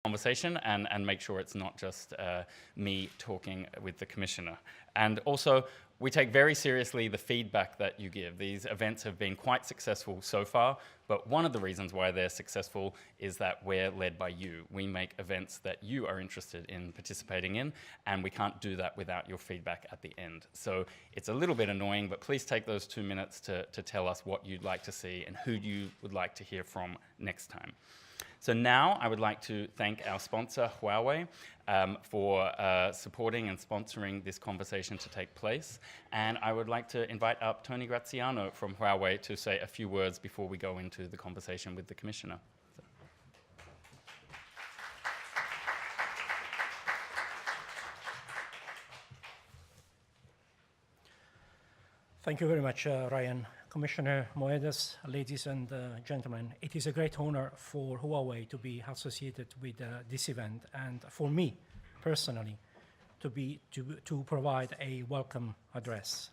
conversation and make sure it's not just me talking with the Commissioner. And also, we take very seriously the feedback that you give. These events have been quite successful so far, but one of the reasons why they're successful is that we're led by you. We make events that you are interested in participating in, and we can't do that without your feedback at the end. So it's a little bit annoying, but please take those 2 minutes to tell us what you'd like to see and who you would like to hear from next time. So now I would like to thank our sponsor, Huawei, for supporting and sponsoring this conversation to take place. And I would like to invite up Tony Graziano from Huawei to say a few words before we go into the conversation with the Commissioner. Thank you very much, Ryan. Commissioner Moedas, ladies and gentlemen, it is a great honor for Huawei to be associated with this event, and for me personally to provide a welcome address.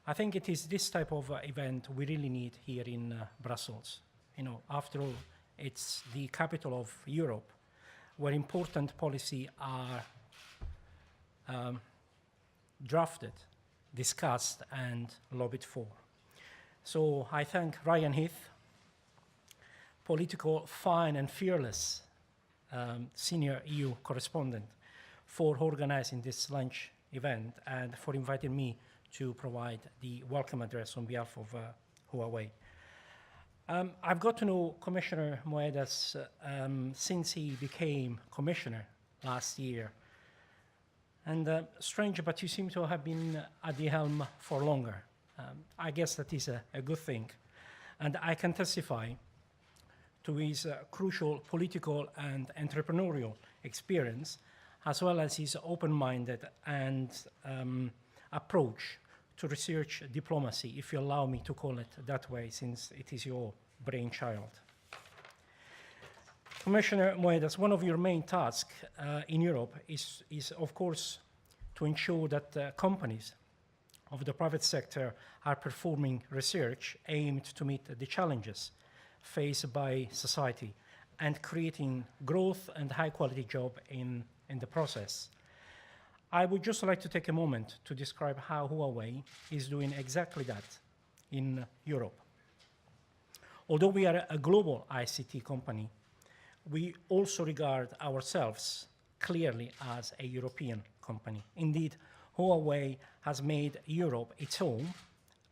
I think it is this type of event we really need here in Brussels. You know, after all, it's the capital of Europe, where important policies are drafted, discussed, and lobbied for. So I thank Ryan Heath, POLITICO fine and fearless senior EU correspondent, for organizing this lunch event and for inviting me to provide the welcome address on behalf of Huawei. I've got to know Commissioner Moedas since he became commissioner last year. And strange, but you seem to have been at the helm for longer. I guess that is a good thing. And I can testify to his crucial political and entrepreneurial experience, as well as his open-minded and approach to research diplomacy, if you allow me to call it that way, since it is your brainchild. Commissioner Moedas, one of your main tasks in Europe is of course, to ensure that companies of the private sector are performing research aimed to meet the challenges faced by society and creating growth and high-quality job in the process. I would just like to take a moment to describe how Huawei is doing exactly that in Europe. Although we are a global ICT company, we also regard ourselves clearly as a European company. Indeed, Huawei has made Europe its home,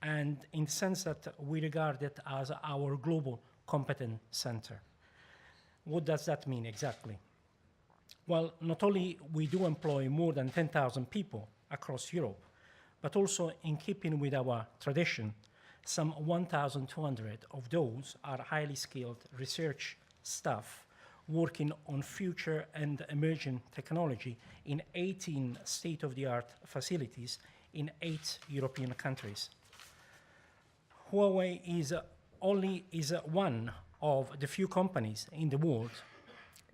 and in the sense that we regard it as our global competence center. What does that mean exactly? Well, not only we do employ more than 10,000 people across Europe, but also in keeping with our tradition, some 1,200 of those are highly skilled research staff working on future and emerging technology in 18 state-of-the-art facilities in 8 European countries. Huawei is one of the few companies in the world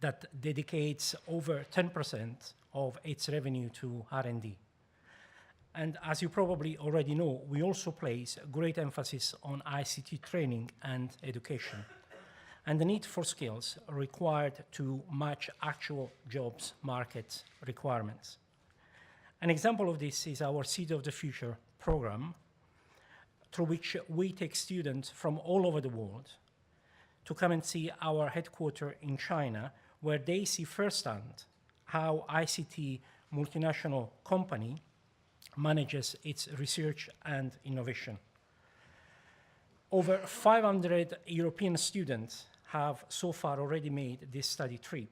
that dedicates over 10% of its revenue to R&D. And as you probably already know, we also place great emphasis on ICT training and education, and the need for skills required to match actual jobs market requirements. An example of this is our Seed of the Future program, through which we take students from all over the world to come and see our headquarters in China, where they see firsthand how ICT multinational company manages its research and innovation. Over 500 European students have so far already made this study trip,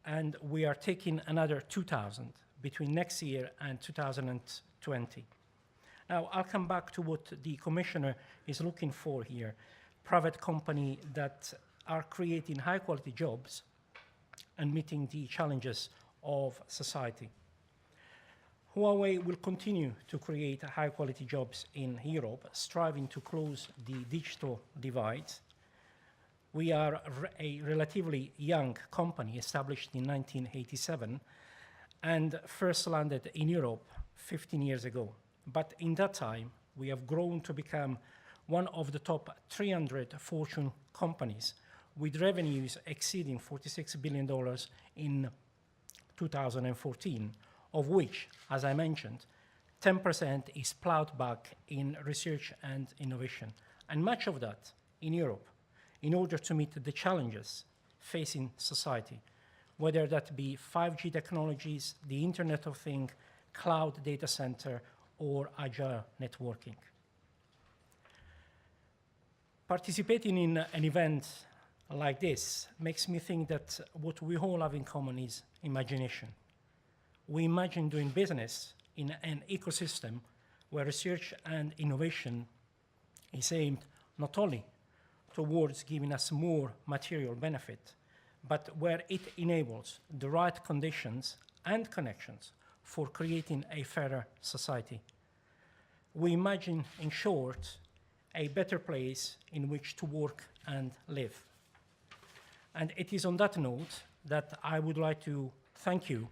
and we are taking another 2,000 between next year and 2020. Now, I'll come back to what the Commissioner is looking for here, private companies that are creating high-quality jobs and meeting the challenges of society. Huawei will continue to create high-quality jobs in Europe, striving to close the digital divide. We are a relatively young company, established in 1987, and first landed in Europe 15 years ago. But in that time, we have grown to become one of the top 300 Fortune companies, with revenues exceeding $46 billion in 2014, of which, as I mentioned, 10% is plowed back in research and innovation, and much of that in Europe, in order to meet the challenges facing society, whether that be 5G technologies, the Internet of Things, cloud data center, or agile networking. Participating in an event like this makes me think that what we all have in common is imagination. We imagine doing business in an ecosystem where research and innovation is aimed not only towards giving us more material benefit, but where it enables the right conditions and connections for creating a fairer society. We imagine, in short, a better place in which to work and live. And it is on that note that I would like to thank you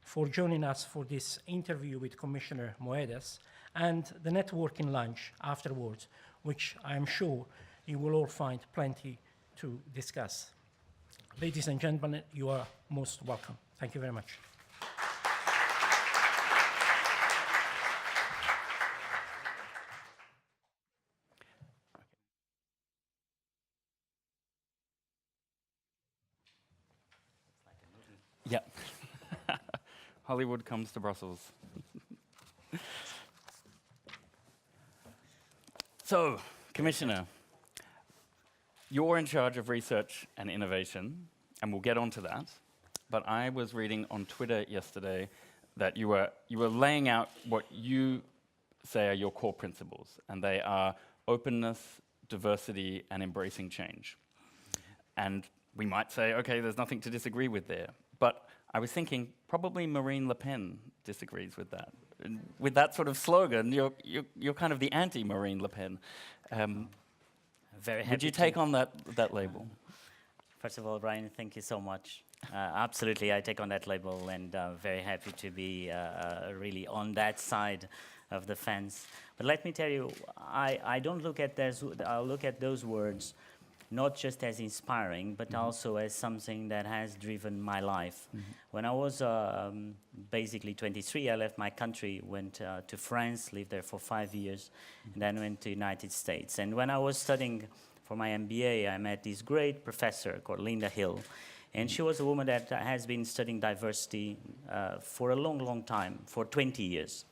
for joining us for this interview with Commissioner Moedas and the networking lunch afterwards, which I am sure you will all find plenty to discuss. Ladies and gentlemen, you are most welcome. Thank you very much. Yeah. Hollywood comes to Brussels. So, Commissioner, you're in charge of research and innovation, and we'll get onto that. But I was reading on Twitter yesterday that you were laying out what you say are your core principles, and they are openness, diversity, and embracing change. And we might say, okay, there's nothing to disagree with there. But I was thinking, probably Marine Le Pen disagrees with that. And with that sort of slogan, you're kind of the anti-Marine Le Pen. Very happy. Would you take on that label? First of all, Ryan, thank you so much. Absolutely, I take on that label, and very happy to be really on that side of the fence. But let me tell you, I don't look at I'll look at those words not just as inspiring, but also as something that has driven my life. When I was basically 23, I left my country, went to France, lived there for 5 years, and then went to the United States. And when I was studying for my MBA, I met this great professor called Linda Hill. And she was a woman that has been studying diversity for a long, long time, for 20 years.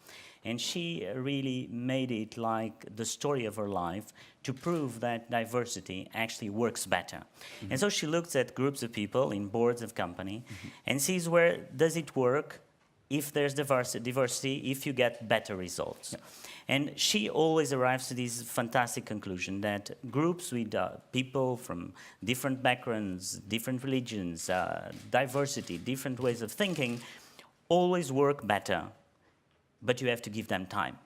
And she really made it like the story of her life to prove that diversity actually works better. And so she looks at groups of people in boards of company and sees where does it work if there's diversity, if you get better results. And she always arrives to this fantastic conclusion that groups with people from different backgrounds, different religions, diversity, different ways of thinking, always work better. But you have to give them time,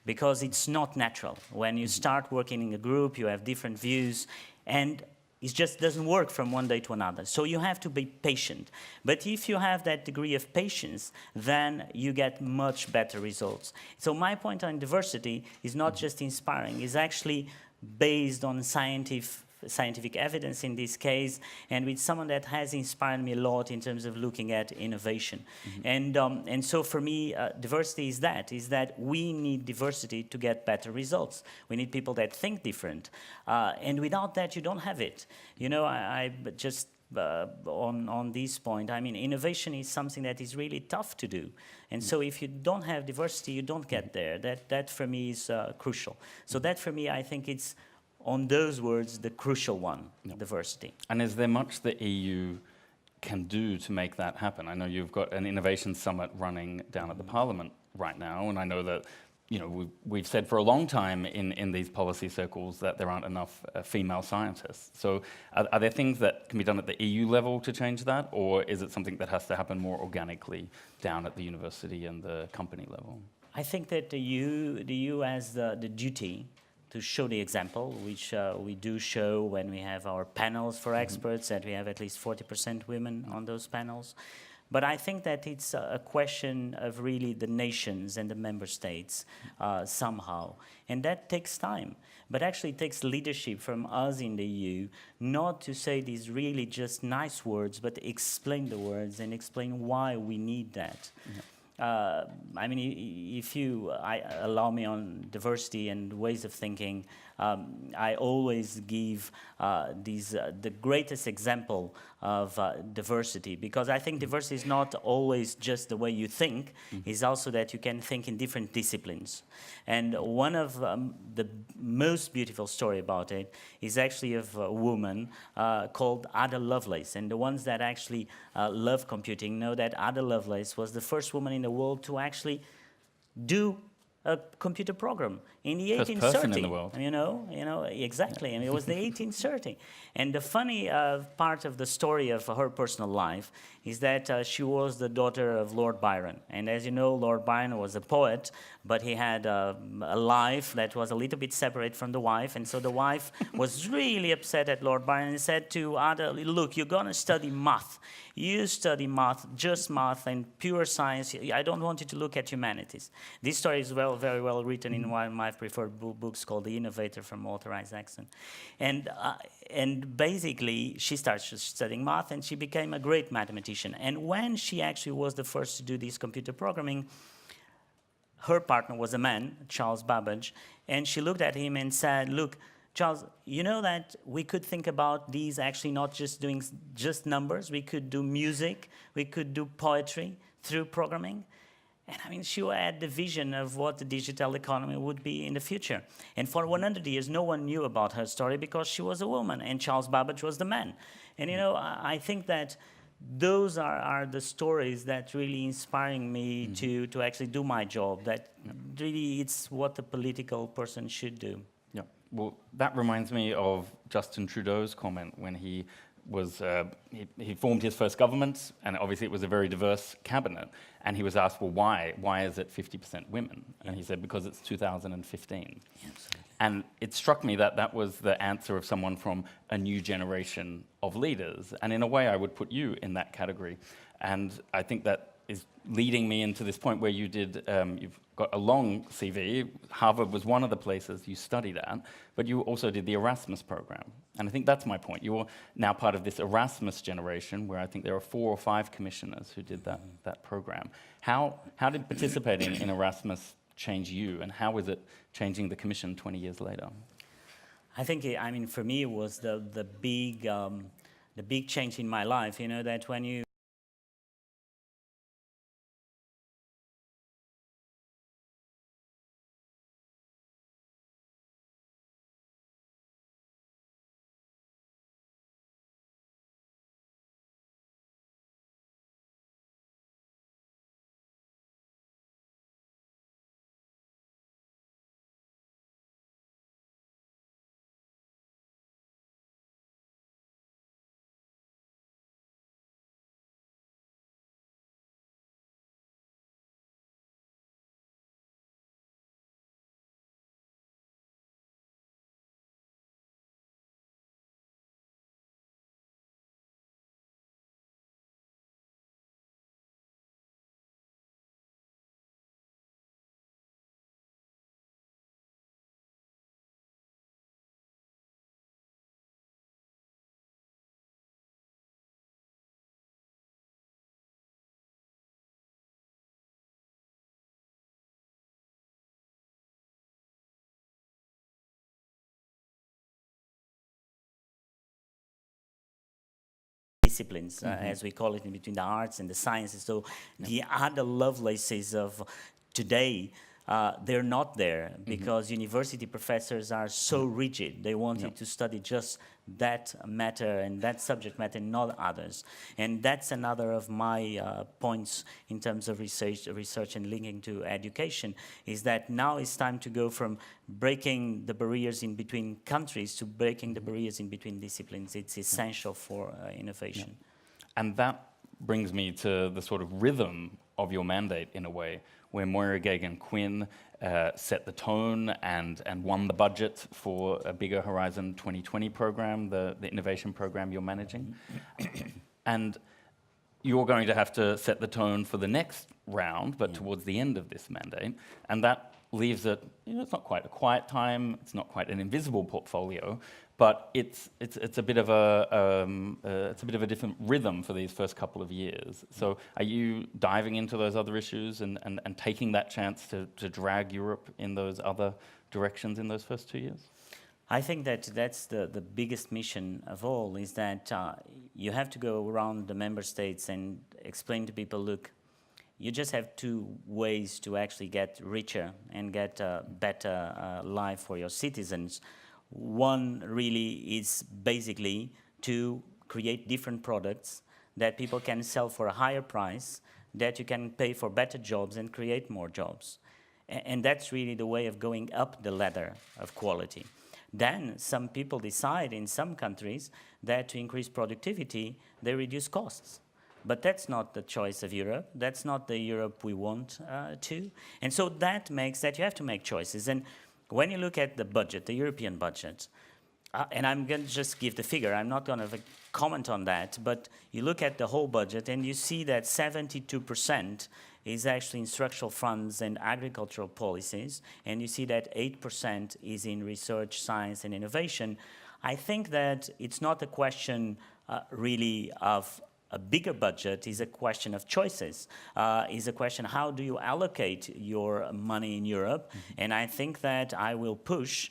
because it's not natural. When you start working in a group, you have different views, and it just doesn't work from one day to another. So you have to be patient. But if you have that degree of patience, then you get much better results. So my point on diversity is not just inspiring, it's actually based on scientific evidence in this case, and with someone that has inspired me a lot in terms of looking at innovation. And so for me, diversity is that we need diversity to get better results. We need people that think different. And without that, you don't have it. You know, I just on this point, I mean, innovation is something that is really tough to do. And so if you don't have diversity, you don't get there. That for me is crucial. So that for me, I think it's on those words, the crucial one, diversity. And is there much the EU can do to make that happen? I know you've got an innovation summit running down at the Parliament right now, and I know that we've said for a long time in these policy circles that there aren't enough female scientists. So are there things that can be done at the EU level to change that, or is it something that has to happen more organically down at the university and the company level? I think that the EU has the duty to show the example, which we do show when we have our panels for experts, that we have at least 40% women on those panels. But I think that it's a question of really the nations and the member states somehow. And that takes time. But actually it takes leadership from us in the EU not to say these really just nice words, but explain the words and explain why we need that. I mean, if you allow me on diversity and ways of thinking, I always give the greatest example of diversity, because I think diversity is not always just the way you think, it's also that you can think in different disciplines. And one of the most beautiful story about it is actually of a woman called Ada Lovelace. And the ones that actually love computing know that Ada Lovelace was the first woman in the world to actually do a computer program in the 1830s. First person in the world. You know, exactly. And it was the 1830. And the funny part of the story of her personal life is that she was the daughter of Lord Byron. And as you know, Lord Byron was a poet, but he had a life that was a little bit separate from the wife. And so the wife was really upset at Lord Byron and said to Ada, look, you're going to study math. You study math, just math and pure science. I don't want you to look at humanities. This story is very well written in one of my preferred books called The Innovator from Walter Isaacson. And basically, she started studying math and she became a great mathematician. And when she actually was the first to do this computer programming, her partner was a man, Charles Babbage, and she looked at him and said, look, Charles, you know that we could think about these actually not just doing just numbers, we could do music, we could do poetry through programming. And I mean, she had the vision of what the digital economy would be in the future. And for 100 years, no one knew about her story because she was a woman and Charles Babbage was the man. And you know, I think that those are the stories that really inspiring me to actually do my job, that really it's what a political person should do. Yeah, well, that reminds me of Justin Trudeau's comment when he was he formed his first government, and obviously it was a very diverse cabinet. And he was asked, well, why? Why is it 50% women? And he said, because it's 2015. Yeah, and it struck me that that was the answer of someone from a new generation of leaders. And in a way, I would put you in that category. And I think that is leading me into this point where you did, you've got a long CV. Harvard was one of the places you studied at, but you also did the Erasmus program. And I think that's my point. You're now part of this Erasmus generation where I think there are 4 or 5 commissioners who did that program. How did participating in Erasmus change you, and how is it changing the Commission 20 years later? I think, I mean, for me, it was the big change in my life, you know, that when you disciplines, as we call it, in between the arts and the sciences. So the other Lovelaces of today, they're not there because university professors are so rigid. They want you to study just that matter and that subject matter, not others. And that's another of my points in terms of research and linking to education, is that now it's time to go from breaking the barriers in between countries to breaking the barriers in between disciplines. It's essential for innovation. And that brings me to the sort of rhythm of your mandate in a way, where Moira Geoghegan-Quinn set the tone and won the budget for a bigger Horizon 2020 program, the innovation program you're managing. And you're going to have to set the tone for the next round, but towards the end of this mandate, and that leaves it, it's not quite a quiet time, it's not quite an invisible portfolio, but it's a bit of a different rhythm for these first couple of years. So are you diving into those other issues and taking that chance to drag Europe in those other directions in those first 2 years? I think that that's the biggest mission of all, is that you have to go around the member states and explain to people, look, you just have two ways to actually get richer and get a better life for your citizens. One really is basically to create different products that people can sell for a higher price, that you can pay for better jobs and create more jobs. And that's really the way of going up the ladder of quality. Then some people decide in some countries that to increase productivity, they reduce costs. But that's not the choice of Europe. That's not the Europe we want to. And so that makes that you have to make choices. And when you look at the budget, the European budget, and I'm going to just give the figure, I'm not going to comment on that, but you look at the whole budget and you see that 72% is actually in structural funds and agricultural policies, and you see that 8% is in research, science, and innovation. I think that it's not a question really of a bigger budget, is a question of choices, is a question how do you allocate your money in Europe, and I think that I will push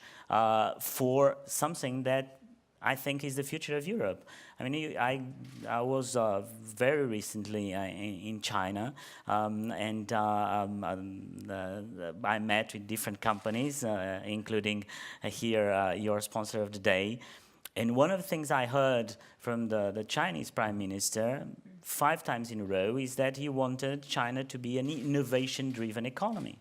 for something that I think is the future of Europe. I mean, I was very recently in China, and I met with different companies, including here your sponsor of the day. And one of the things I heard from the Chinese Prime Minister 5 times in a row is that he wanted China to be an innovation-driven economy.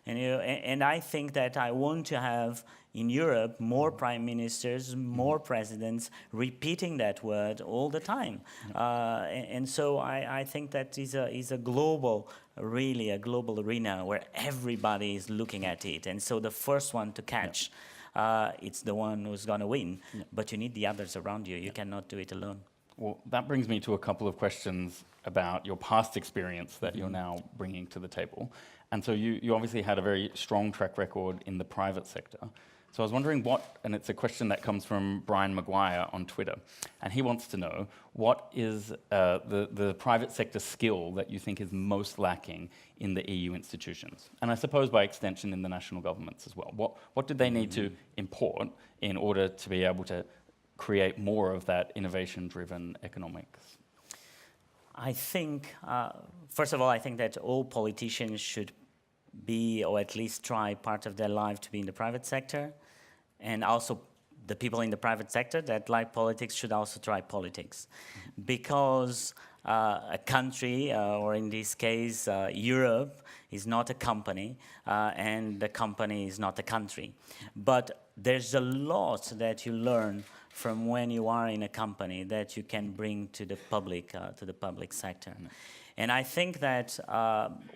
And I think that I want to have in Europe more prime ministers, more presidents repeating that word all the time. And so I think that is a global, really a global arena where everybody is looking at it. And so the first one to catch, it's the one who's going to win. But you need the others around you. You cannot do it alone. Well, that brings me to a couple of questions about your past experience that you're now bringing to the table. And so you obviously had a very strong track record in the private sector. So I was wondering and it's a question that comes from Brian Maguire on Twitter, and he wants to know, what is the private sector skill that you think is most lacking in the EU institutions? And I suppose by extension in the national governments as well. What do they need to import in order to be able to create more of that innovation-driven economics? I think, first of all, I think that all politicians should be, or at least try part of their life to be in the private sector. And also the people in the private sector that like politics should also try politics. Because a country, or in this case, Europe, is not a company, and the company is not a country. But there's a lot that you learn from when you are in a company that you can bring to the public sector. And I think that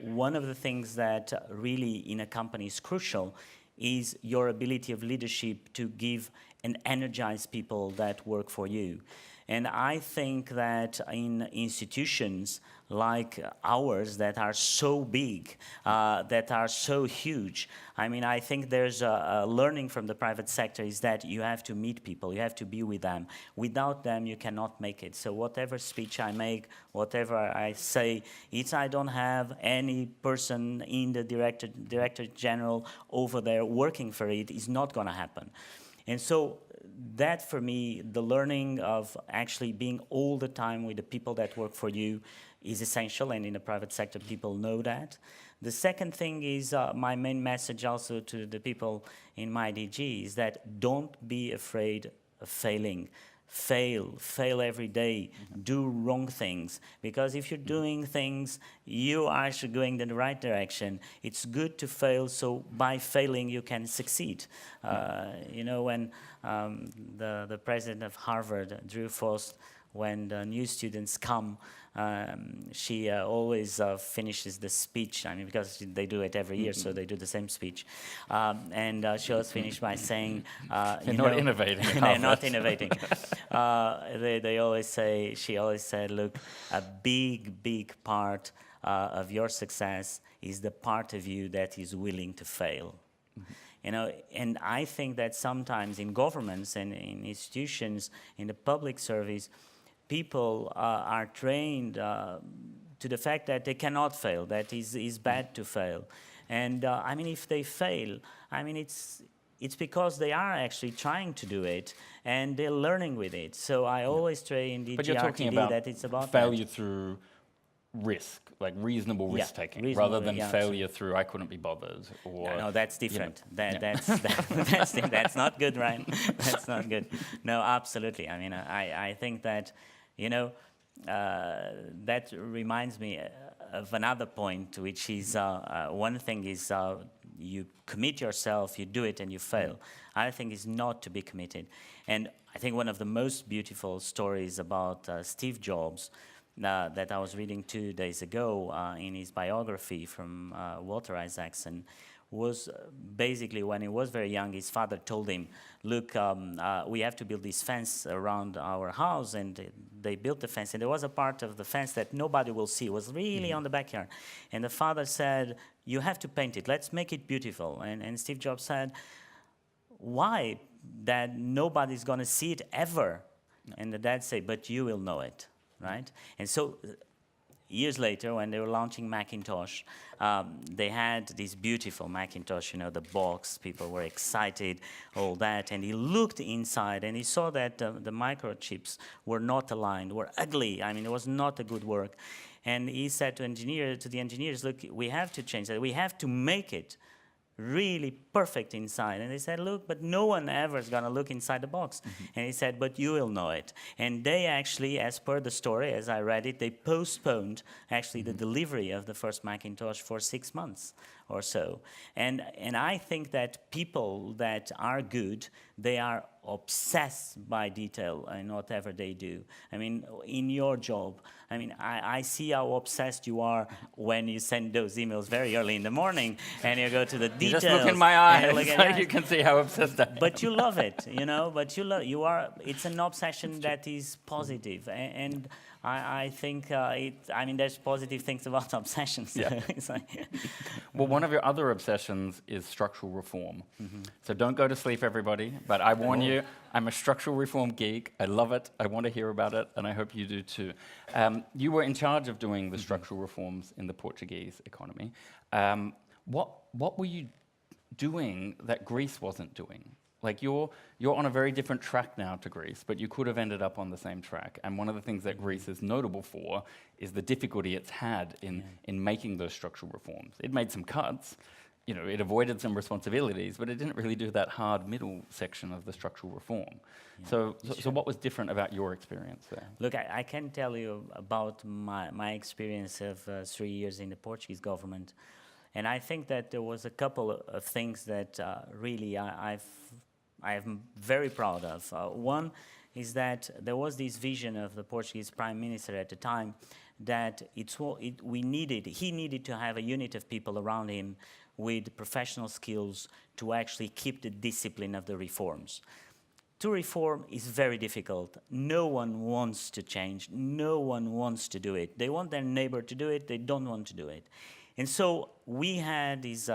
one of the things that really in a company is crucial is your ability of leadership to give and energize people that work for you. And I think that in institutions like ours that are so big, that are so huge, I mean, I think there's a learning from the private sector is that you have to meet people, you have to be with them. Without them, you cannot make it. So whatever speech I make, whatever I say, I don't have any person in the director general over there working for it, is not going to happen. And so that, for me, the learning of actually being all the time with the people that work for you is essential, and in the private sector, people know that. The second thing is my main message also to the people in my DG is that don't be afraid of failing. Fail every day, do wrong things. Because if you're doing things, you are actually going in the right direction. It's good to fail, so by failing you can succeed. You know, when the president of Harvard, Drew Faust, when the new students come, she always finishes the speech. I mean, because they do it every year, so they do the same speech. And she always finishes by saying, They're not innovating. they're not innovating. They always say, she always said, look, a big part of your success is the part of you that is willing to fail. You know, and I think that sometimes in governments and in institutions, in the public service, people are trained to the fact that they cannot fail, that is bad to fail. And I mean, if they fail, I mean, it's because they are actually trying to do it and they're learning with it. So I always try in the But you're talking GRTD about that it's about failure that. through risk, like reasonable Yeah, risk taking, reasonable, rather than yeah, failure through I couldn't be bothered. Or No, that's different. Yeah. That's not good, Ryan. That's not good. No, absolutely. I mean, I think that, you know, that reminds me of another point, which is one thing is you commit yourself, you do it, and you fail. Other thing is not to be committed. And I think one of the most beautiful stories about Steve Jobs that I was reading 2 days ago in his biography from Walter Isaacson was basically when he was very young, his father told him, look, we have to build this fence around our house, and they built the fence, and there was a part of the fence that nobody will see. It was really on the backyard. And the father said, you have to paint it, let's make it beautiful. And Steve Jobs said, why? That nobody's gonna see it ever. And the dad said, but you will know it. Right? And so years later, when they were launching Macintosh, they had this beautiful Macintosh, you know, the box, people were excited, all that, and he looked inside and he saw that the microchips were not aligned, were ugly. I mean, it was not a good work. And he said to the engineers, look, we have to change that. We have to make it really perfect inside. And they said, look, but no one ever is going to look inside the box. And he said, but you will know it. And they actually, as per the story, as I read it, they postponed actually the delivery of the first Macintosh for 6 months or so. And I think that people that are good, they are obsessed by detail in whatever they do. I mean, in your job, I mean, I see how obsessed you are when you send those emails very early in the morning and you go to the You details. just look in my eyes, look at so your you eyes. can see how obsessed I am. But you love it, you know, you are, it's an obsession that is positive. And I think, I mean, there's positive things about obsessions. Yeah. It's like Well, one of your other obsessions is structural reform. So don't go to sleep, everybody. But I warn you, I'm a structural reform geek. I love it. I want to hear about it, and I hope you do too. You were in charge of doing the structural reforms in the Portuguese economy. What were you doing that Greece wasn't doing? Like you're on a very different track now to Greece, but you could have ended up on the same track. And one of the things that Greece is notable for is the difficulty it's had in making those structural reforms. It made some cuts, you know, it avoided some responsibilities, but it didn't really do that hard middle section of the structural reform. So what was different about your experience there? Look, I can tell you about my experience of 3 years in the Portuguese government. And I think that there was a couple of things that really I am very proud of. One is that there was this vision of the Portuguese Prime Minister at the time that he needed to have a unit of people around him with professional skills to actually keep the discipline of the reforms. To reform is very difficult. No one wants to change. No one wants to do it. They want their neighbor to do it. They don't want to do it. And so we had this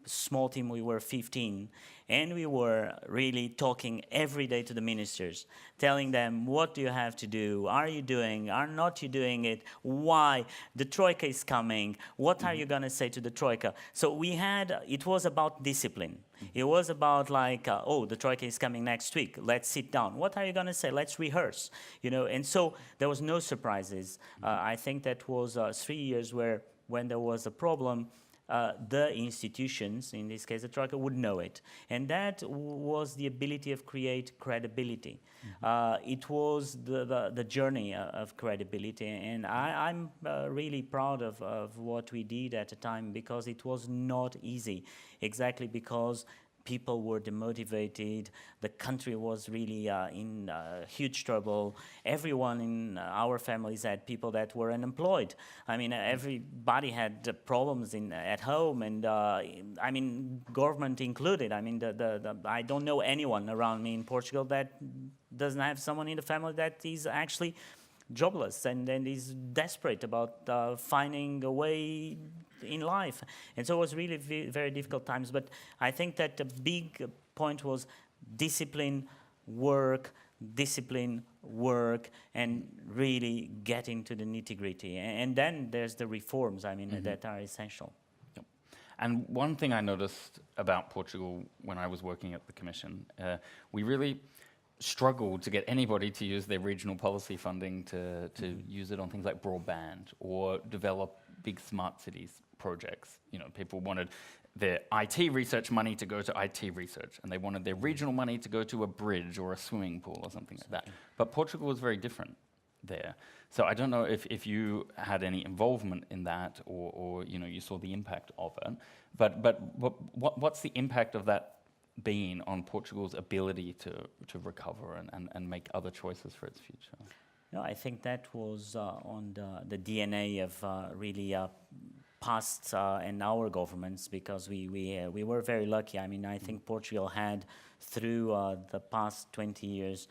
small team, we were 15, and we were really talking every day to the ministers, telling them, what do you have to do? Are you doing? Are not you doing it? Why? The Troika is coming. What are you going to say to the Troika? So it was about discipline. It was about like, oh, the Troika is coming next week. Let's sit down. What are you going to say? Let's rehearse. You know, and so there was no surprises. I think that was 3 years where when there was a problem, the institutions, in this case the Troika, would know it. And that was the ability of create credibility. It was the journey of credibility. And I'm really proud of what we did at the time, because it was not easy, exactly because people were demotivated. The country was really in huge trouble. Everyone in our families had people that were unemployed. I mean, everybody had problems at home, and I mean, government included. I mean, I don't know anyone around me in Portugal that doesn't have someone in the family that is actually jobless and is desperate about finding a way in life. And so it was really very difficult times. But I think that the big point was discipline, work, and really get into the nitty-gritty. And then there's the reforms, I mean, that are essential. Yep. And one thing I noticed about Portugal when I was working at the Commission, we really struggled to get anybody to use their regional policy funding to use it on things like broadband or develop big smart cities projects. You know, people wanted their IT research money to go to IT research, and they wanted their regional money to go to a bridge or a swimming pool or something like that. But Portugal was very different there. So I don't know if you had any involvement in that, or you know, you saw the impact of it. But what's the impact of that been on Portugal's ability to recover and make other choices for its future? No, I think that was on the DNA of really past and our governments, because we were very lucky. I mean, I think Portugal had, through the past 20 years,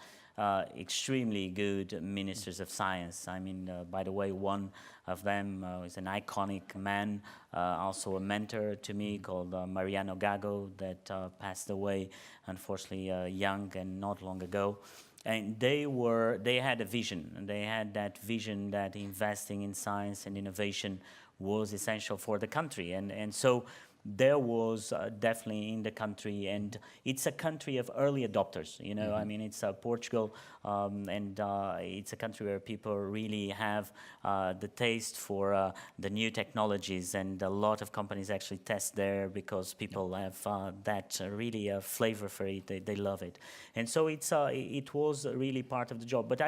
extremely good ministers of science. I mean, by the way, one of them is an iconic man, also a mentor to me, called Mariano Gago, that passed away, unfortunately, young and not long ago. And they had a vision, and they had that vision that investing in science and innovation was essential for the country. And so there was definitely in the country, and it's a country of early adopters, you know. I mean, it's Portugal, and it's a country where people really have the taste for the new technologies, and a lot of companies actually test there because people have that really flavor for it. They love it. And so it was really part of the job. But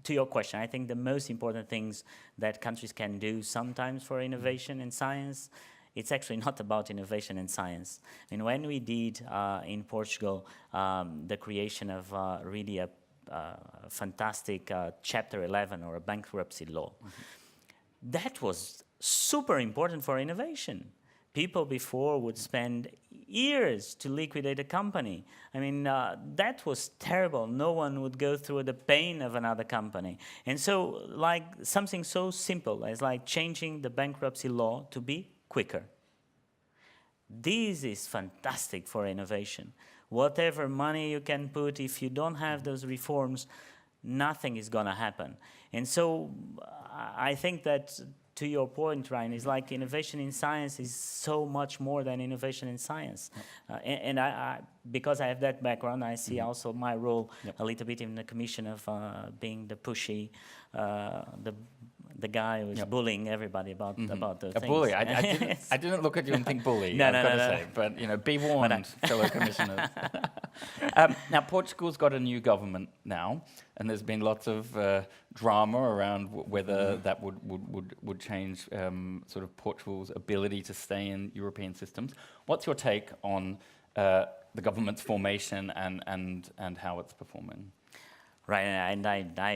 to your question, I think the most important things that countries can do sometimes for innovation and science, it's actually not about innovation and science. I mean, when we did in Portugal the creation of really a fantastic Chapter 11 or a bankruptcy law, that was super important for innovation. People before would spend years to liquidate a company. I mean, that was terrible. No one would go through the pain of another company. And so, like, something so simple as like changing the bankruptcy law to be quicker. This is fantastic for innovation. Whatever money you can put, if you don't have those reforms, nothing is going to happen. And so I think that, to your point, Ryan, is like innovation in science is so much more than innovation in science. And I, because I have that background, I see also my role a little bit in the Commission of being the pushy, the guy who's bullying everybody about those things. A bully. I didn't look at you and think bully. No. Say, but you know, be warned, fellow commissioners. Now, Portugal's got a new government now, and there's been lots of drama around whether that would change sort of Portugal's ability to stay in European systems. What's your take on the government's formation and how it's performing? Right, and I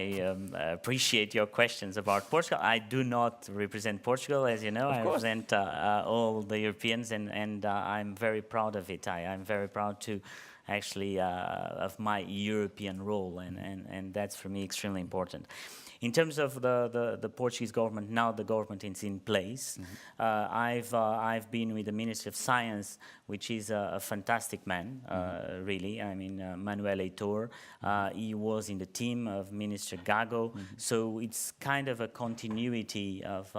appreciate your questions about Portugal. I do not represent Portugal, as you know. I represent all the Europeans, and I'm very proud of it. I'm very proud to actually of my European role, and that's for me extremely important. In terms of the Portuguese government, now the government is in place. I've been with the Minister of Science, which is a fantastic man, really. I mean, Manuel Heitor. He was in the team of Minister Gago, so it's kind of a continuity of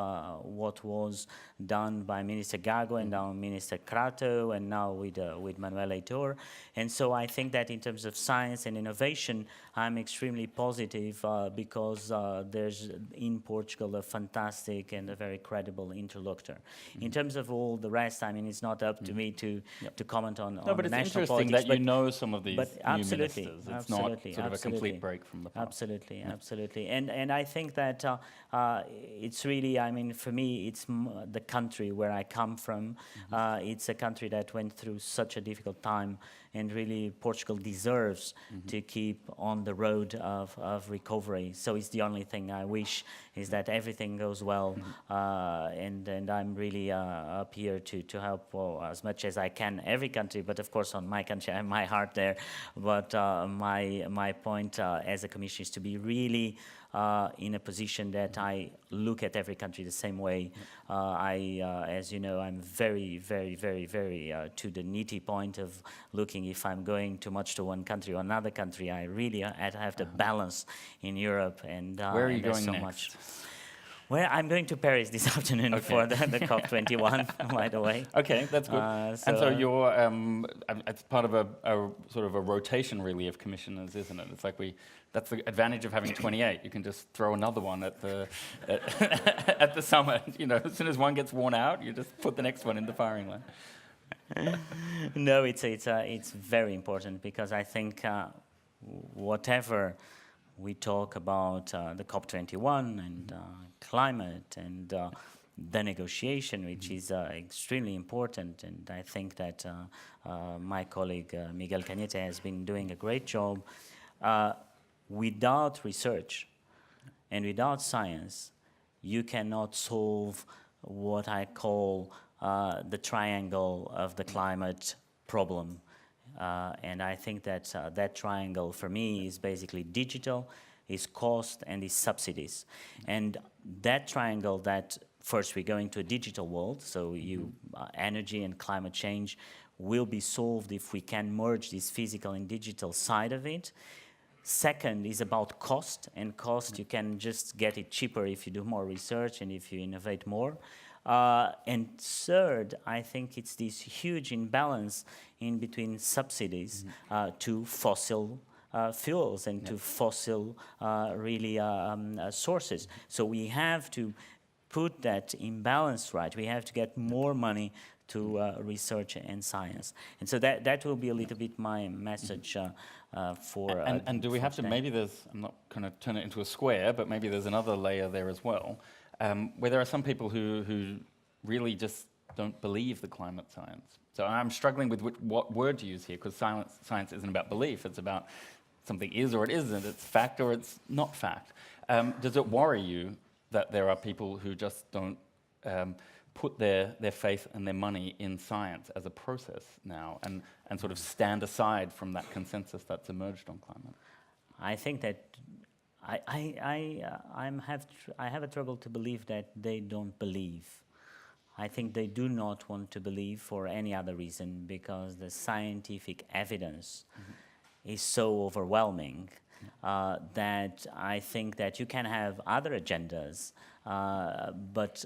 what was done by Minister Gago and now Minister Crato, and now with Manuel Heitor. And so I think that in terms of science and innovation, I'm extremely positive because there's in Portugal a fantastic and a very credible interlocutor. In terms of all the rest, I mean, it's not up to me to comment on No, but the it's national interesting politics. that you know some of these but new absolutely, ministers. It's absolutely, not sort of a absolutely. complete break from the past. Absolutely, absolutely. And I think that it's really, I mean, for me, it's the country where I come from. It's a country that went through such a difficult time, and really Portugal deserves to keep on the road of recovery. So it's the only thing I wish is that everything goes well, and I'm really up here to help as much as I can every country, but of course on my country, I have my heart there. But my point as a commissioner is to be really in a position that I look at every country the same way. As you know, I'm very, very, very, very to the nitty point of looking if I'm going too much to one country or another country. I really have the balance in Europe, and where are you there's going so next? much. Well, I'm going to Paris this afternoon for the COP21, by the way. Okay, that's good. And so you're, it's part of a sort of a rotation, really, of commissioners, isn't it? It's like that's the advantage of having 28. You can just throw another one at the at the summit. You know, as soon as one gets worn out, you just put the next one in the firing line. No, it's very important, because I think whatever we talk about the COP21 and climate and the negotiation, which is extremely important, and I think that my colleague Miguel Cañete has been doing a great job. Without research and without science, you cannot solve what I call the triangle of the climate problem. And I think that that triangle for me is basically digital, is cost, and is subsidies. And that triangle, that first we go into a digital world, so energy and climate change will be solved if we can merge this physical and digital side of it. Second is about cost, and cost you can just get it cheaper if you do more research and if you innovate more. And third, I think it's this huge imbalance in between subsidies to fossil fuels and to fossil sources. So we have to put that imbalance right. We have to get more money to research and science. And so that will be a little bit my message for... And do we have to, maybe there's, I'm not going to turn it into a square, but maybe there's another layer there as well, where there are some people who really just don't believe the climate science. So I'm struggling with what word to use here, because science isn't about belief, it's about something is or it isn't, it's fact or it's not fact. Does it worry you that there are people who just don't put their faith and their money in science as a process now, and sort of stand aside from that consensus that's emerged on climate? I think that I have a trouble to believe that they don't believe. I think they do not want to believe for any other reason, because the scientific evidence is so overwhelming that I think that you can have other agendas, but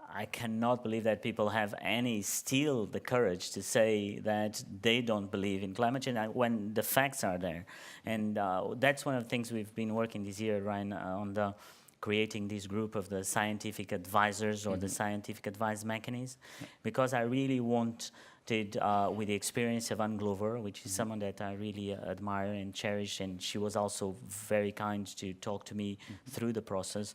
I cannot believe that people have still the courage to say that they don't believe in climate change when the facts are there. And that's one of the things we've been working this year, Ryan, on creating this group of the scientific advisors or the scientific advice mechanism, because I really wanted, with the experience of Anne Glover, which is someone that I really admire and cherish, and she was also very kind to talk to me through the process,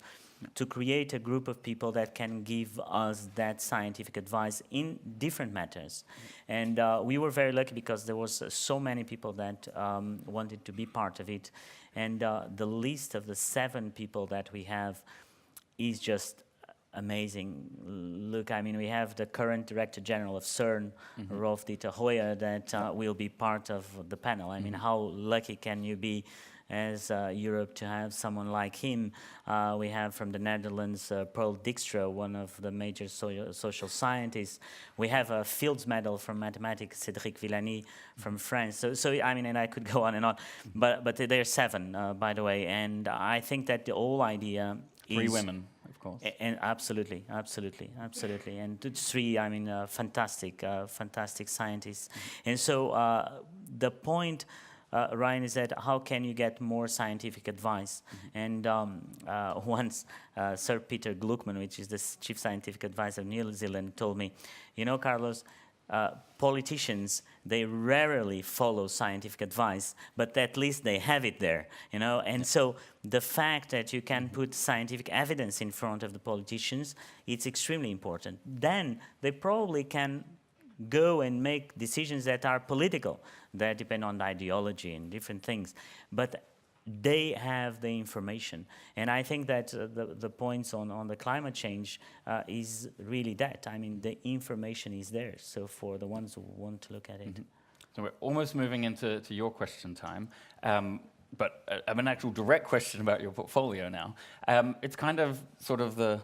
to create a group of people that can give us that scientific advice in different matters. And we were very lucky, because there was so many people that wanted to be part of it. And the list of the 7 people that we have is just amazing. Look, I mean, we have the current Director General of CERN, Rolf Dieter Hoyer, that will be part of the panel. I mean, how lucky can you be as Europe to have someone like him? We have from the Netherlands, Pearl Dijkstra, one of the major social scientists. We have a Fields Medal from mathematics, Cédric Villani from France. So I mean, and I could go on and on, but there are 7, by the way. And I think that the whole idea is... 3 women, of course. And absolutely. And 3, I mean, fantastic scientists. And so the point Ryan, is that how can you get more scientific advice? And once Sir Peter Gluckman, which is the chief scientific advisor of New Zealand, told me, you know, Carlos, politicians, they rarely follow scientific advice, but at least they have it there, you know? And so the fact that you can put scientific evidence in front of the politicians, it's extremely important. Then they probably can go and make decisions that are political, that depend on ideology and different things. But they have the information. And I think that the points on the climate change is really that. I mean, the information is there. So for the ones who want to look at it. So we're almost moving into your question time. But I have an actual direct question about your portfolio now. It's kind of sort of the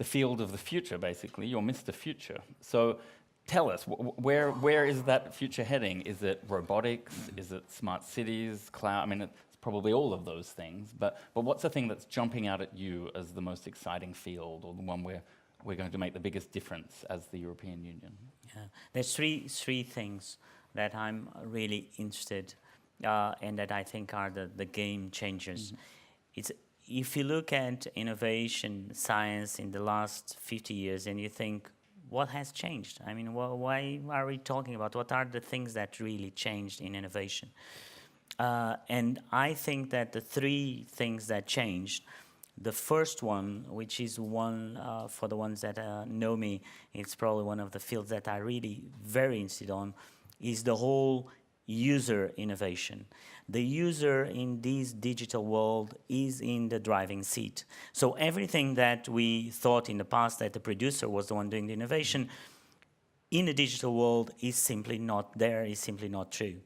field of the future, basically. You're Mr. Future. So tell us, where is that future heading? Is it robotics? Is it smart cities, cloud? I mean, it's probably all of those things. But what's the thing that's jumping out at you as the most exciting field, or the one where we're going to make the biggest difference as the European Union? Yeah. There's three things that I'm really interested and that I think are the game changers. It's, if you look at innovation, science in the last 50 years and you think, what has changed? I mean, why are we talking about? What are the things that really changed in innovation? And I think that the three things that changed, the first one, which is one for the ones that know me, it's probably one of the fields that I really very interested on, is the whole user innovation. The user in this digital world is in the driving seat. So everything that we thought in the past that the producer was the one doing the innovation, in the digital world is simply not there, is simply not true.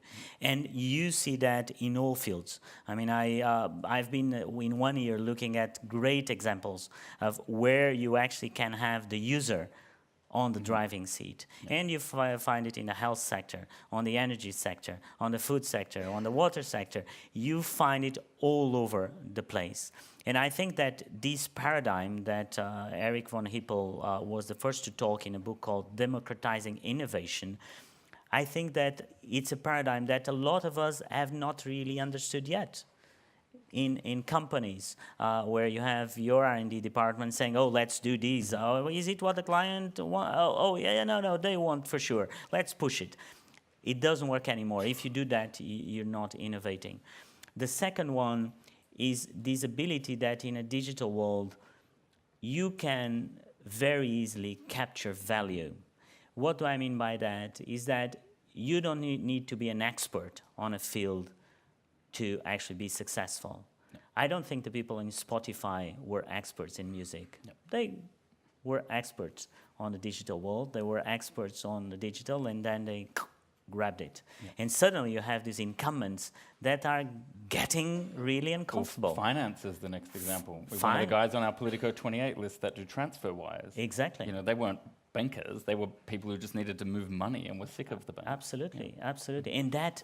And you see that in all fields. I mean, I've been in 1 year looking at great examples of where you actually can have the user on the driving seat. And you find it in the health sector, on the energy sector, on the food sector, on the water sector. You find it all over the place. And I think that this paradigm that Eric von Hippel was the first to talk in a book called Democratizing Innovation, I think that it's a paradigm that a lot of us have not really understood yet. In companies where you have your R&D department saying, oh, let's do this. Oh, is it what the client wants? Oh, yeah, no, they want for sure. Let's push it. It doesn't work anymore. If you do that, you're not innovating. The second one is this ability that in a digital world, you can very easily capture value. What do I mean by that? Is that you don't need to be an expert on a field to actually be successful. No. I don't think the people in Spotify were experts in music. No. They were experts on the digital world. They were experts on the digital, and then they grabbed it. Yeah. And suddenly you have these incumbents that are getting really uncomfortable. Well, finance is the next example. We're one of the guys on our Politico 28 list that do transfer wires. Exactly. You know, they weren't bankers, they were people who just needed to move money and were sick of the bank. Absolutely, yeah. Absolutely. And that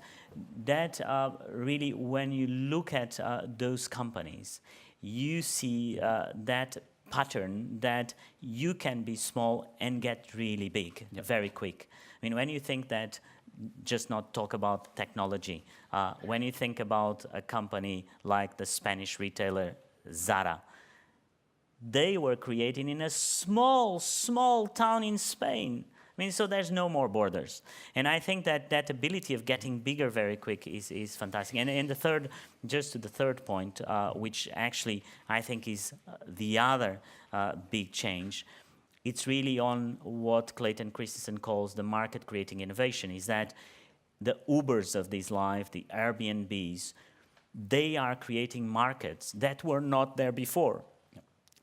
really, when you look at those companies, you see that pattern that you can be small and get really big very quick. I mean, when you think that, just not talk about technology, when you think about a company like the Spanish retailer Zara, they were created in a small town in Spain. I mean, so there's no more borders. And I think that that ability of getting bigger very quick is fantastic. And the third, just to the third point, which actually I think is the other big change, it's really on what Clayton Christensen calls the market creating innovation, is that the Ubers of this life, the Airbnbs, they are creating markets that were not there before.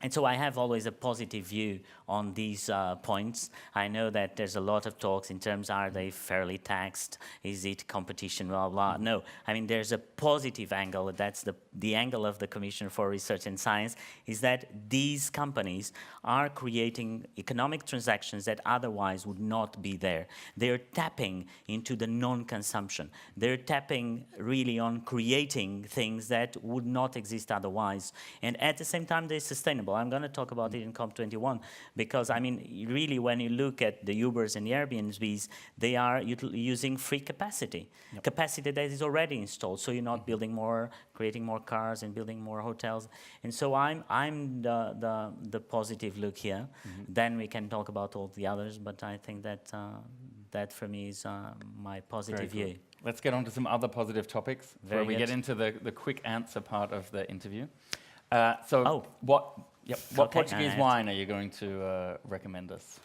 And so I have always a positive view on these points. I know that there's a lot of talks in terms, are they fairly taxed? Is it competition, blah, blah. No, I mean, there's a positive angle. That's the angle of the Commission for Research and Science, is that these companies are creating economic transactions that otherwise would not be there. They're tapping into the non-consumption. They're tapping really on creating things that would not exist otherwise. And at the same time, they're sustainable. sustainable. I'm going to talk about it in COP21 because, I mean, really, when you look at the Ubers and the Airbnbs, they are using free capacity, capacity that is already installed. So you're not building more, creating more cars and building more hotels. And so I'm the positive look here. Then we can talk about all the others, but I think that that for me is my positive view. Let's get on to some other positive topics Very before we good. get into the quick answer part of the interview. What Portuguese wine are you going to recommend us?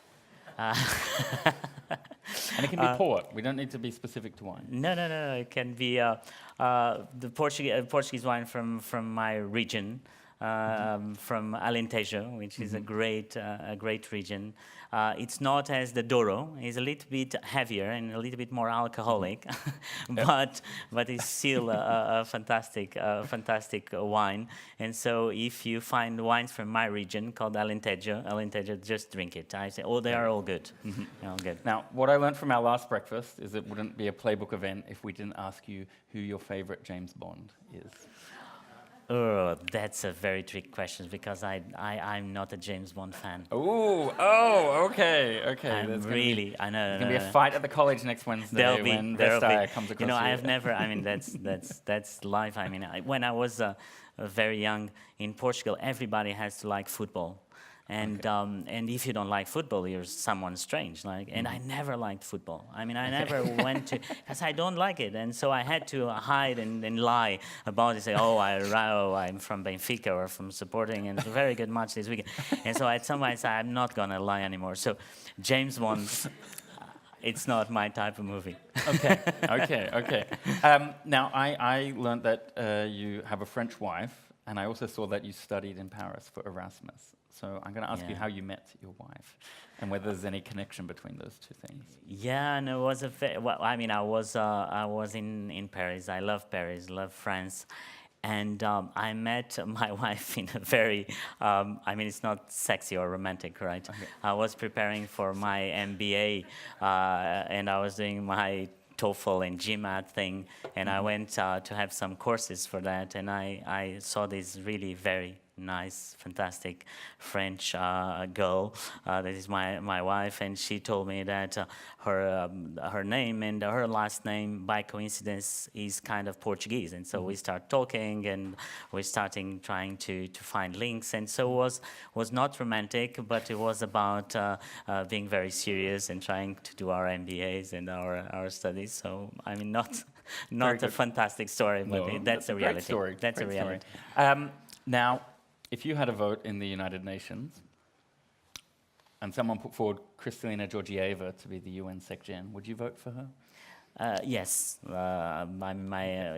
And it can be port. We don't need to be specific to wine. No. It can be the Portuguese wine from my region, from Alentejo, which is a great region. It's not as the Douro. It's a little bit heavier and a little bit more alcoholic, but it's still a fantastic wine. And so if you find wines from my region called Alentejo, just drink it. I say, they are all good. All good. Now, what I learned from our last breakfast is it wouldn't be a playbook event if we didn't ask you who your favorite James Bond is. Oh, that's a very tricky question because I'm not a James Bond fan. Okay. I know. There's going to be a fight at the college next Wednesday when Vestager comes across you. I have never. I mean, that's life. I mean, when I was very young in Portugal, everybody has to like football. And if you don't like football, you're someone strange. And I never liked football. I mean, I never went to, because I don't like it. And so I had to hide and lie about it. Say, I'm from Benfica or from Sporting, and it's a very good match this weekend. And so I tell myself, I'm not gonna lie anymore. So James Bond, it's not my type of movie. Okay. Now I learned that you have a French wife, and I also saw that you studied in Paris for Erasmus. So I'm going to ask you how you met your wife, and whether there's any connection between those two things. Yeah, no, it was I was in Paris. I love Paris, love France, and I met my wife in a very, it's not sexy or romantic, right? Okay. I was preparing for my MBA, and I was doing my TOEFL and GMAT thing, and I went to have some courses for that, and I saw this really very nice, fantastic French girl. That is my wife, and she told me that her name and her last name, by coincidence, is kind of Portuguese. And so we start talking, and we're trying to find links. And so it was not romantic, but it was about being very serious and trying to do our MBAs and our studies. So I mean, not a fantastic story, but that's a reality. Story. That's a reality. Now, if you had a vote in the United Nations and someone put forward Kristalina Georgieva to be the UN Sec-Gen, would you vote for her? Yes.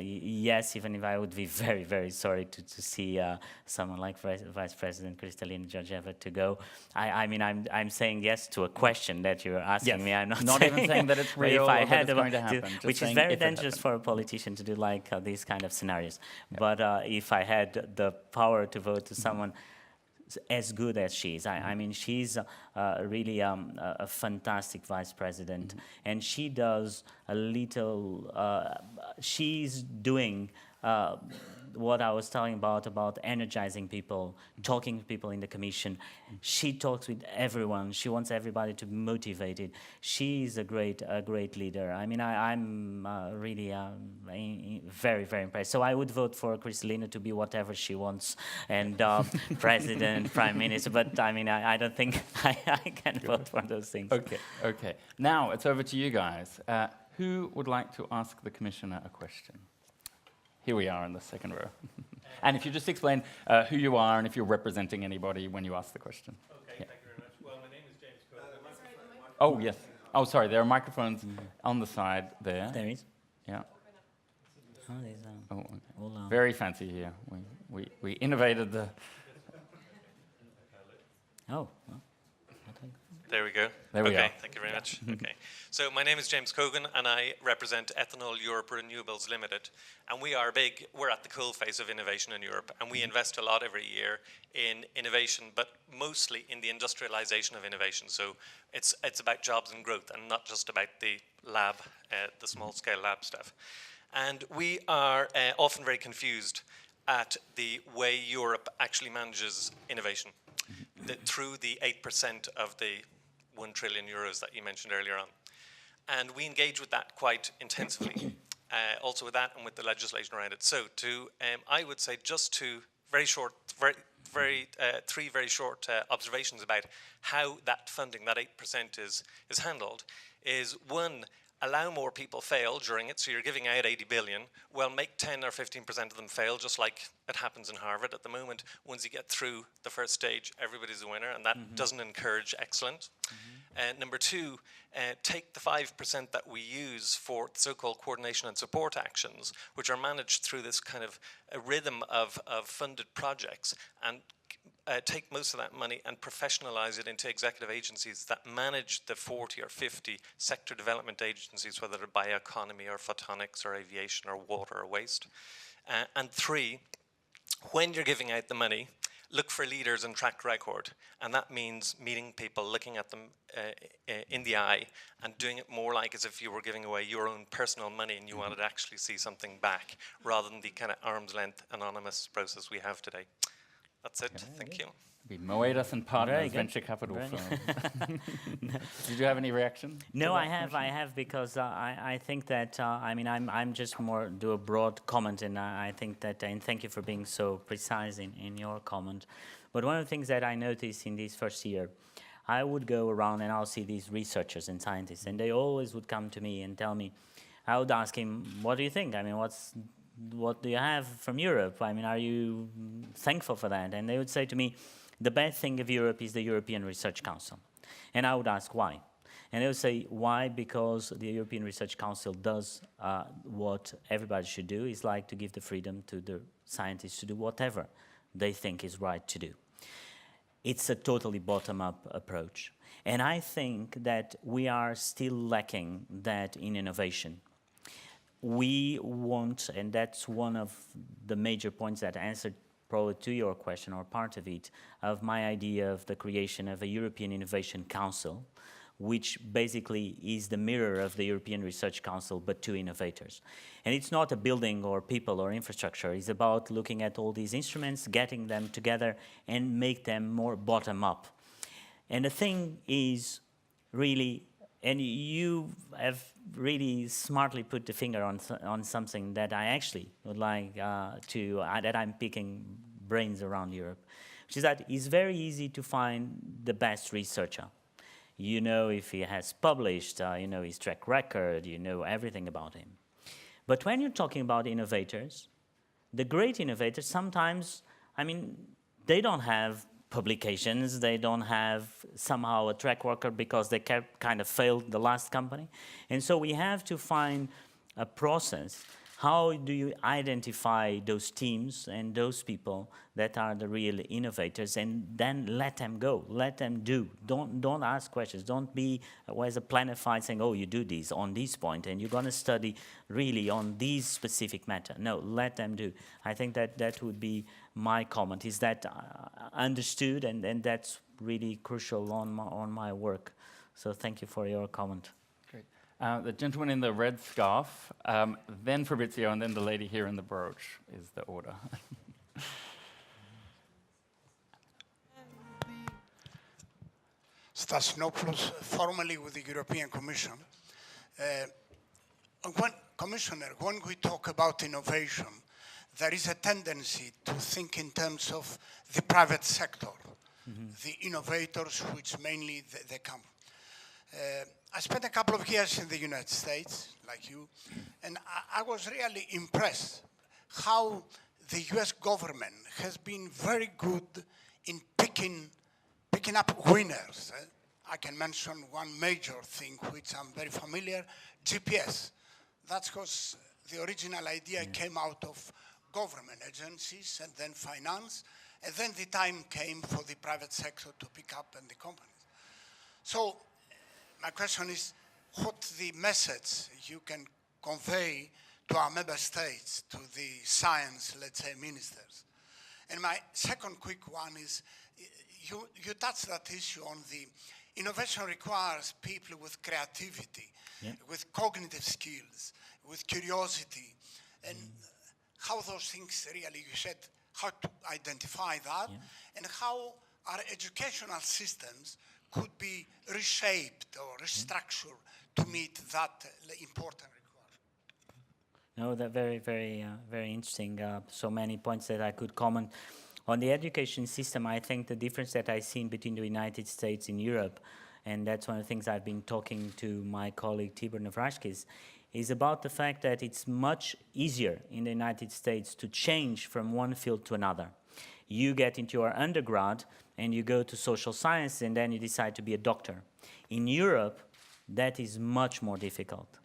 Yes, even if I would be very, very sorry to see someone like Vice President Kristalina Georgieva to go. I'm saying yes to a question that you're asking me. I'm not even saying that it's real or that it's going to happen. Which is very dangerous for a politician to do these kind of scenarios. Yep. But if I had the power to vote to someone as good as she is. I mean, she's really a fantastic vice president, and she does a little. She's doing what I was telling about energizing people, talking to people in the commission. She talks with everyone. She wants everybody to be motivated. She is a great leader. I mean, I'm really very, very impressed. So I would vote for Kristalina to be whatever she wants, and president, prime minister. But I mean, I don't think I can vote for those things. Okay. Now it's over to you guys. Who would like to ask the commissioner a question? Here we are in the second row. And if you just explain who you are and if you're representing anybody when you ask the question. Okay, thank you very much. Well, my name is James Cogan. Oh, yes. Oh, sorry, there are microphones on the side there. There is? Yeah. Oh, there's okay. all, very fancy here. We innovated the... Oh. There we go. There we are. Thank you very much. Okay. So my name is James Cogan, and I represent Ethanol Europe Renewables Limited. And we're at the coal face of innovation in Europe, and we invest a lot every year in innovation, but mostly in the industrialization of innovation. So it's about jobs and growth, and not just about the lab, the small scale lab stuff. And we are often very confused at the way Europe actually manages innovation through the 8% of the 1 trillion euros that you mentioned earlier on. And we engage with that quite intensively, also with that and with the legislation around it. So I would say just two very short, three very short observations about how that funding, that 8% is handled, is one, allow more people fail during it. So you're giving out 80 billion. Well, make 10 or 15% of them fail, just like it happens in Harvard at the moment. Once you get through the first stage, everybody's a winner, and that doesn't encourage excellence. Number two, take the 5% that we use for so-called coordination and support actions, which are managed through this kind of a rhythm of funded projects, and take most of that money and professionalize it into executive agencies that manage the 40 or 50 sector development agencies, whether they're bioeconomy or photonics or aviation or water or waste. And three, when you're giving out the money, look for leaders and track record. And that means meeting people, looking at them in the eye, and doing it more like as if you were giving away your own personal money and you wanted to actually see something back, rather than the kind of arm's length anonymous process we have today. That's it. Thank you. Be Moedas and Partners Very good. venture capital firm. Did you have any reaction? No, I have because I think that I mean I'm just more do a broad comment, and I think that, and thank you for being so precise in your comment. But one of the things that I noticed in this first year, I would go around and I'll see these researchers and scientists, and they always would come to me and tell me, I would ask him, what do you think? I mean, what do you have from Europe? I mean, are you thankful for that? And they would say to me, the best thing of Europe is the European Research Council. And I would ask why. And they would say, why? Because the European Research Council does what everybody should do, is like to give the freedom to the scientists to do whatever they think is right to do. It's a totally bottom-up approach. And I think that we are still lacking that in innovation. We want, and that's one of the major points that answered probably to your question, or part of it, of my idea of the creation of a European Innovation Council, which basically is the mirror of the European Research Council, but to innovators. And it's not a building or people or infrastructure. It's about looking at all these instruments, getting them together, and make them more bottom-up. And the thing is really, and you have really smartly put the finger on something that I actually would like that I'm picking brains around Europe, which is that it's very easy to find the best researcher. You know if he has published, you know his track record, you know everything about him. But when you're talking about innovators, the great innovators sometimes, I mean, they don't have publications, they don't have somehow a track record because they kind of failed the last company. And so we have to find a process. How do you identify those teams and those people that are the real innovators, and then let them go, let them do. Don't ask questions. Don't be as a planified saying, oh, you do this on this point and you're going to study really on these specific matter. No, let them do. I think that would be my comment. Is that understood, and that's really crucial on my work. So thank you for your comment. Great. The gentleman in the red scarf, then Fabrizio, and then the lady here in the brooch is the order. Stassinopoulos, formerly with the European Commission. Commissioner, when we talk about innovation, there is a tendency to think in terms of the private sector, the innovators, which mainly they come. I spent a couple of years in the United States, like you, and I was really impressed how the US government has been very good in picking up winners. I can mention one major thing which I'm very familiar, GPS. That's because the original idea came out of government agencies and then finance, and then the time came for the private sector to pick up and the companies. So my question is, what the message you can convey to our member states, to the science, let's say, ministers? And my second quick one is, you touched that issue on the innovation requires people with creativity, with cognitive skills, with curiosity. And how those things really, you said, how to identify that, and how our educational systems could be reshaped or restructured to meet that important requirement. No, that very interesting. So many points that I could comment. On the education system, I think the difference that I've seen between the United States and Europe, and that's one of the things I've been talking to my colleague Tibor Navrashkis, is about the fact that it's much easier in the United States to change from one field to another. You get into your undergrad and you go to social science and then you decide to be a doctor. In Europe, that is much more difficult.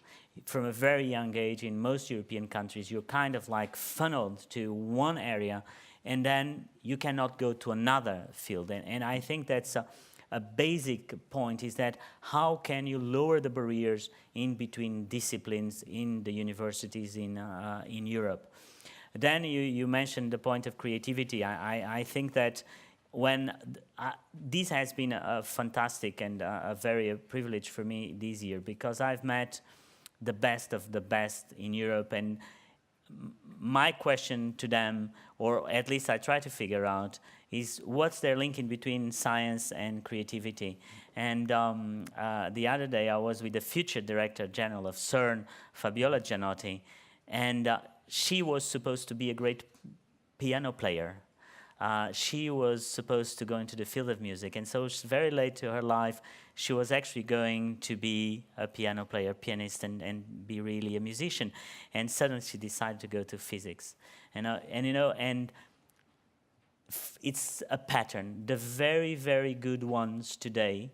From a very young age, in most European countries, you're kind of like funneled to one area and then you cannot go to another field. And I think that's a basic point, is that how can you lower the barriers in between disciplines in the universities in Europe? Then you mentioned the point of creativity. I think that when this has been a fantastic and a very privilege for me this year, because I've met the best of the best in Europe, and my question to them, or at least I try to figure out, is what's their link in between science and creativity. And the other day I was with the future Director General of CERN, Fabiola Gianotti, and she was supposed to be a great piano player. She was supposed to go into the field of music, and so very late to her life, she was actually going to be a piano player, pianist, and be really a musician. And suddenly she decided to go to physics. And it's a pattern. The very, very good ones today,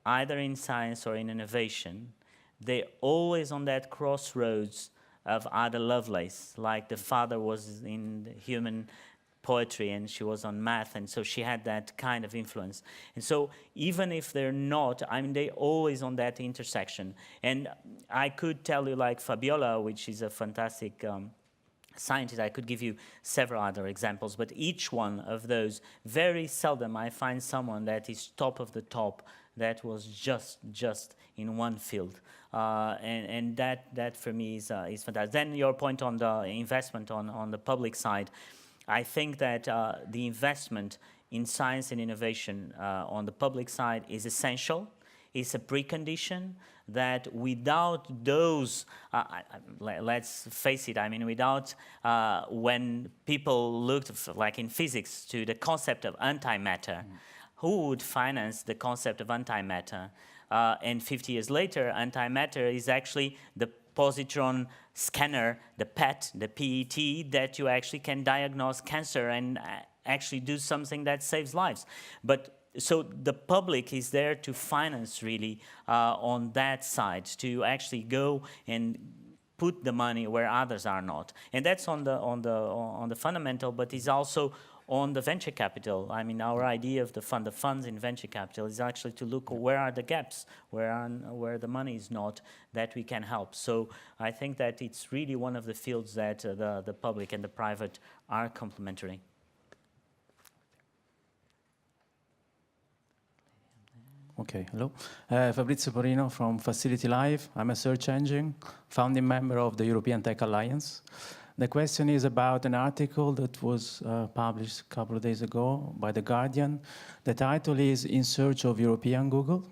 either in science or in innovation, they're always on that crossroads of Ada Lovelace, like the father was in the human poetry and she was on math, and so she had that kind of influence. And so even if they're not, I mean, they're always on that intersection. And I could tell you, like Fabiola, which is a fantastic scientist, I could give you several other examples, but each one of those, very seldom I find someone that is top of the top that was just in one field. And that for me is fantastic. Then your point on the investment on the public side, I think that the investment in science and innovation on the public side is essential. It's a precondition that without those, let's face it, I mean, without when people looked, like in physics, to the concept of antimatter, who would finance the concept of antimatter? And 50 years later, antimatter is actually the positron scanner, the PET, the PET, that you actually can diagnose cancer and actually do something that saves lives. But so the public is there to finance really on that side, to actually go and put the money where others are not. And that's on the fundamental, but it's also on the venture capital. I mean, our idea of the funds in venture capital is actually to look where are the gaps, where the money is not, that we can help. So I think that it's really one of the fields that the public and the private are complementary. Okay, hello. Fabrizio Porino from Facility Live. I'm a search engine, founding member of the European Tech Alliance. The question is about an article that was published a couple of days ago by The Guardian. The title is In Search of European Google.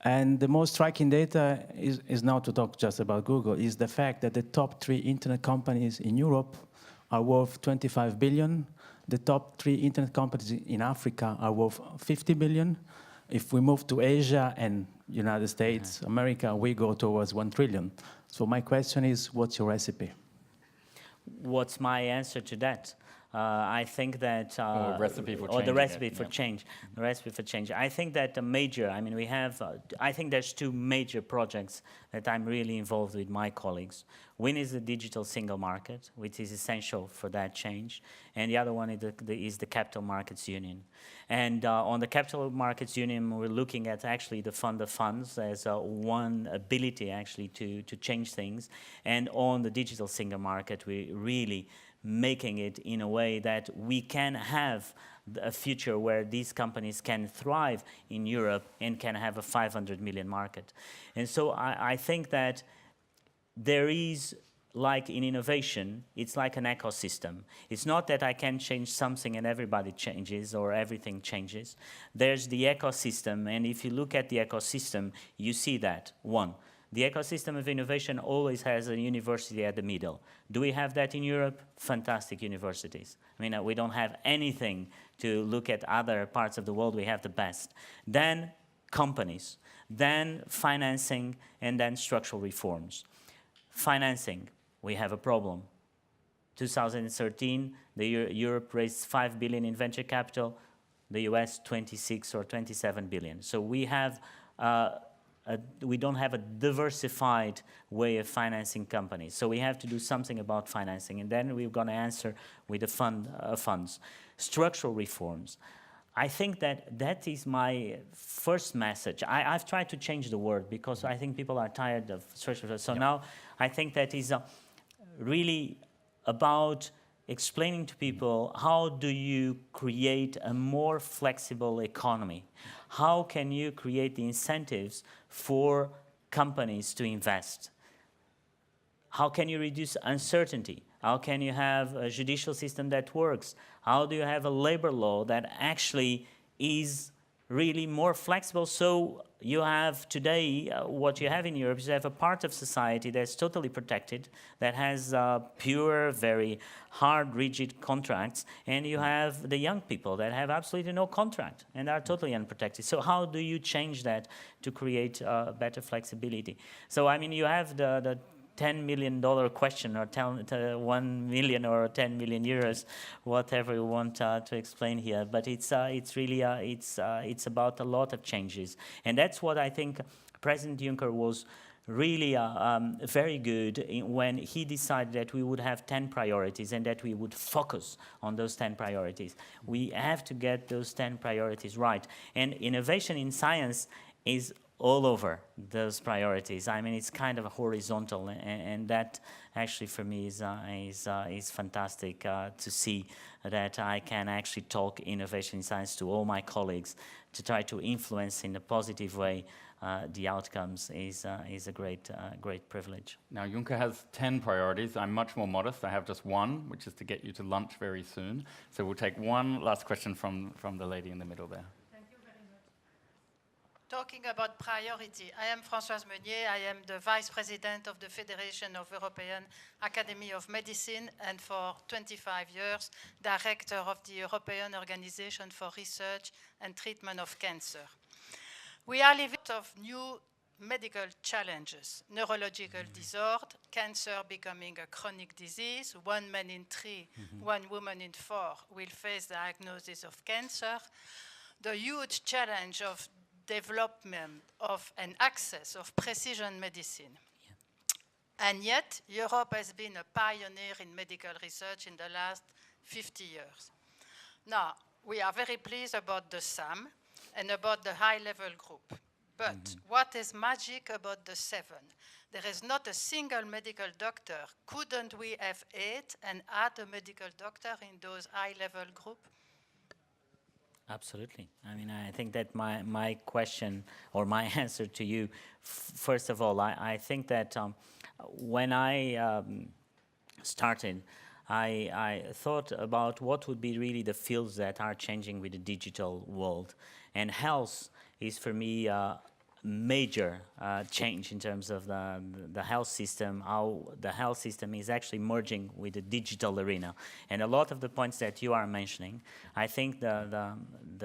And the most striking data is not to talk just about Google, is the fact that the top 3 internet companies in Europe are worth 25 billion. The top 3 internet companies in Africa are worth 50 billion. If we move to Asia and United States, America, we go towards 1 trillion. So my question is, what's your recipe? What's my answer to that? I think that... or recipe for or the recipe it, for change. The recipe for change. I think that the major, I mean, we have, I think there's 2 major projects that I'm really involved with my colleagues. One is the digital single market, which is essential for that change. And the other one is the Capital Markets Union. And on the Capital Markets Union, we're looking at actually the fund of funds as one ability actually to change things. And on the digital single market, we're really making it in a way that we can have a future where these companies can thrive in Europe and can have a 500 million market. And so I think that there is like in innovation, it's like an ecosystem. It's not that I can change something and everybody changes or everything changes. There's the ecosystem, and if you look at the ecosystem, you see that. One, the ecosystem of innovation always has a university at the middle. Do we have that in Europe? Fantastic universities. I mean, we don't have anything to look at other parts of the world. We have the best. Then companies, then financing, and then structural reforms. Financing, we have a problem. 2013, Europe raised 5 billion in venture capital, the US 26 or 27 billion. So we have we don't have a diversified way of financing companies. So we have to do something about financing, and then we're going to answer with the funds. Structural reforms. I think that is my first message. I've tried to change the word because I think people are tired of structural. So now I think that is really about explaining to people how do you create a more flexible economy? How can you create the incentives for companies to invest? How can you reduce uncertainty? How can you have a judicial system that works? How do you have a labor law that actually is really more flexible? So you have today, what you have in Europe is you have a part of society that's totally protected, that has pure, very hard, rigid contracts, and you have the young people that have absolutely no contract and are totally unprotected. So how do you change that to create better flexibility? So, I mean, you have the $10 million question, or 1 million or 10 million euros, whatever you want to explain here. But it's really it's about a lot of changes, and that's what I think President Juncker was really very good when he decided that we would have 10 priorities and that we would focus on those 10 priorities. We have to get those 10 priorities right, and innovation in science is all over those priorities. I mean, it's kind of a horizontal, and that actually for me is fantastic to see that I can actually talk innovation in science to all my colleagues to try to influence in a positive way the outcomes is a great privilege. Now, Juncker has 10 priorities. I'm much more modest. I have just one, which is to get you to lunch very soon. So we'll take one last question from the lady in the middle there. Talking about priority, I am Françoise Meunier. I am the Vice President of the Federation of European Academy of Medicine, and for 25 years, Director of the European Organization for Research and Treatment of Cancer. We are living of new medical challenges, neurological disorder, cancer becoming a chronic disease. 1 man in 3, 1 woman in 4 will face diagnosis of cancer. The huge challenge of development of and access of precision medicine. Yeah. And yet, Europe has been a pioneer in medical research in the last 50 years. Now, we are very pleased about the SAM and about the high-level group. But what is magic about the 7? There is not a single medical doctor. Couldn't we have 8 and add a medical doctor in those high-level group? Absolutely. I mean, I think that my question or my answer to you, first of all, I think that when I started, I thought about what would be really the fields that are changing with the digital world. And health is, for me, major change in terms of the health system, how the health system is actually merging with the digital arena. And a lot of the points that you are mentioning, I think the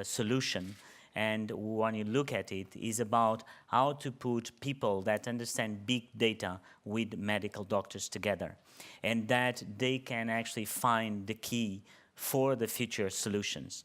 solution, and when you look at it, is about how to put people that understand big data with medical doctors together, and that they can actually find the key for the future solutions.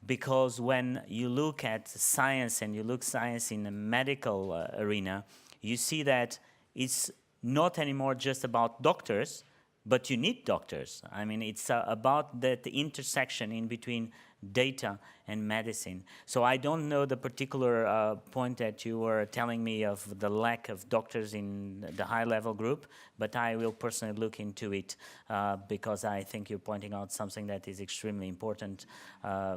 Because when you look at science and you look science in the medical arena, you see that it's not anymore just about doctors, but you need doctors. I mean, it's about the intersection in between data and medicine. So I don't know the particular point that you were telling me of the lack of doctors in the high-level group, but I will personally look into it because I think you're pointing out something that is extremely important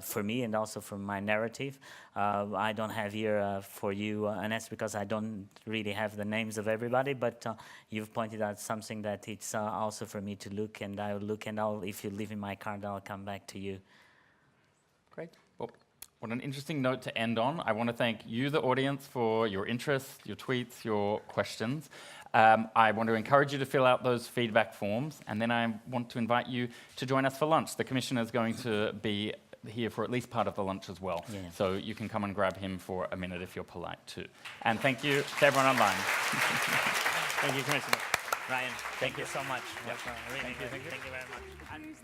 for me and also for my narrative. I don't have here for you, and that's because I don't really have the names of everybody, but you've pointed out something that it's also for me to look, and I will look, and if you leave in my card, I'll come back to you. Great. Well, what an interesting note to end on. I want to thank you, the audience, for your interest, your tweets, your questions. I want to encourage you to fill out those feedback forms, and then I want to invite you to join us for lunch. The Commissioner is going to be here for at least part of the lunch as well. Yeah. So you can come and grab him for a minute if you're polite too. And thank you to everyone online. Thank you, Commissioner. Ryan, thank you so much. Yep. Really Thank you very much. And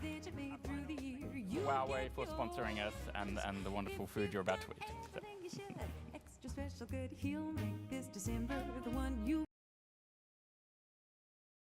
Huawei for sponsoring us and the wonderful food you're about to eat. So. Extra special good, he'll make this December the one you